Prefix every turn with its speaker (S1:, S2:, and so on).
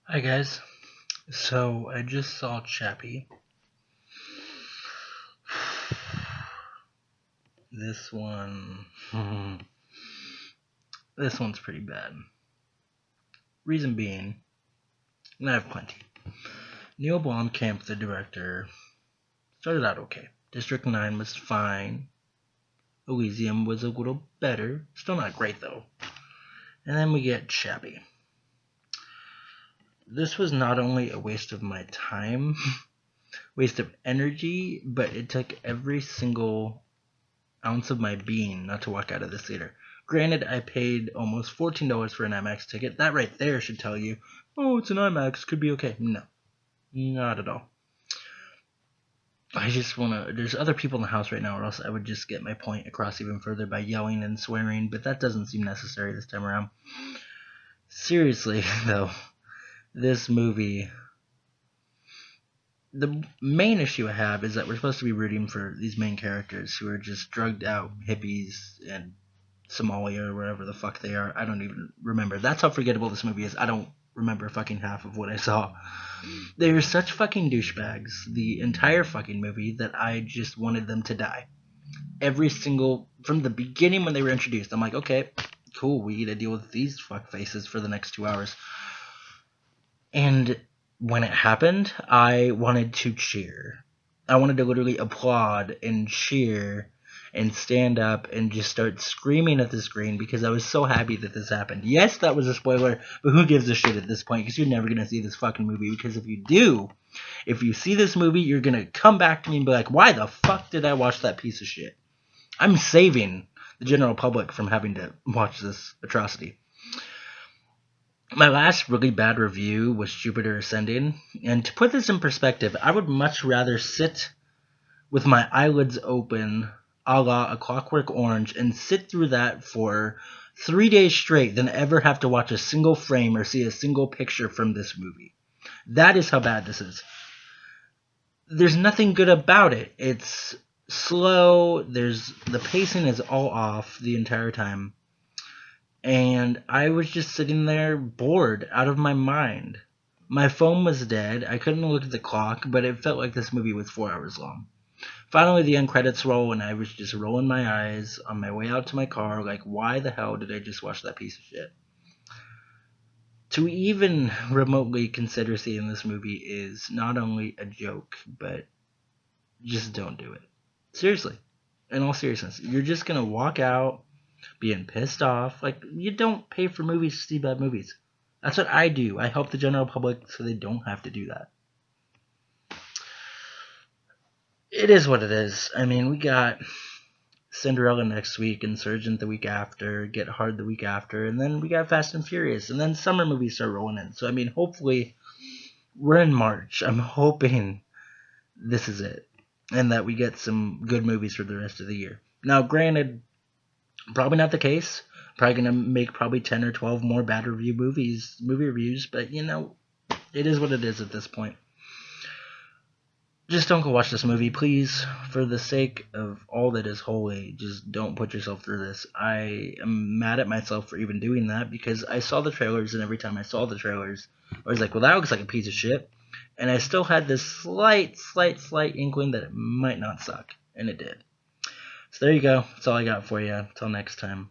S1: Hi guys. So I just saw Chappie. This one, this one's pretty bad. Reason being, and I have plenty. Neil Blomkamp, the director, started out okay. District 9 was fine. Elysium was a little better. Still not great though. And then we get Chappie. This was not only a waste of my time, waste of energy, but it took every single ounce of my being not to walk out of the theater. Granted, I paid almost $14 for an IMAX ticket. That right there should tell you, oh, it's an IMAX, could be okay. No, not at all. I just want to. There's other people in the house right now, or else I would just get my point across even further by yelling and swearing, but that doesn't seem necessary this time around. Seriously, though, this movie. The main issue I have is that we're supposed to be rooting for these main characters who are just drugged out hippies and Somalia or wherever the fuck they are. I don't even remember. That's how forgettable this movie is. I don't remember fucking half of what I saw. They're such fucking douchebags the entire fucking movie that I just wanted them to die. Every single from the beginning when they were introduced, I'm like, okay, cool, we get to deal with these fuck faces for the next 2 hours. And when it happened, I wanted to cheer. I wanted to literally applaud and cheer and stand up and just start screaming at the screen because I was so happy that this happened. Yes, that was a spoiler, but who gives a shit at this point? Because you're never going to see this fucking movie. Because if you do, if you see this movie, you're going to come back to me and be like, why the fuck did I watch that piece of shit? I'm saving the general public from having to watch this atrocity. My last really bad review was Jupiter Ascending, and to put this in perspective, I would much rather sit with my eyelids open a la A Clockwork Orange and sit through that for 3 days straight than ever have to watch a single frame or see a single picture from this movie. That is how bad this is. There's nothing good about it. It's slow, the pacing is all off the entire time. And I was just sitting there bored out of my mind. My phone was dead. I couldn't look at the clock, but it felt like this movie was 4 hours long. Finally, the end credits roll, and I was just rolling my eyes on my way out to my car, like, why the hell did I just watch that piece of shit? To even remotely consider seeing this movie is not only a joke, but just don't do it. Seriously. In all seriousness. You're just gonna walk out being pissed off. Like, you don't pay for movies to see bad movies. That's what I do. I help the general public so they don't have to do that. It is what it is. I mean, we got Cinderella next week, Insurgent the week after, Get Hard the week after, and then we got Fast and Furious, and then summer movies start rolling in. So, I mean, hopefully, we're in March. I'm hoping this is it, and that we get some good movies for the rest of the year. Now, granted, probably not the case. Probably gonna make probably 10 or 12 more bad movie reviews, but you know, it is what it is at this point. Just don't go watch this movie, please. For the sake of all that is holy, just don't put yourself through this. I am mad at myself for even doing that because I saw the trailers, and every time I saw the trailers, I was like, well, that looks like a piece of shit. And I still had this slight inkling that it might not suck, and it did. So there you go. That's all I got for you. Until next time.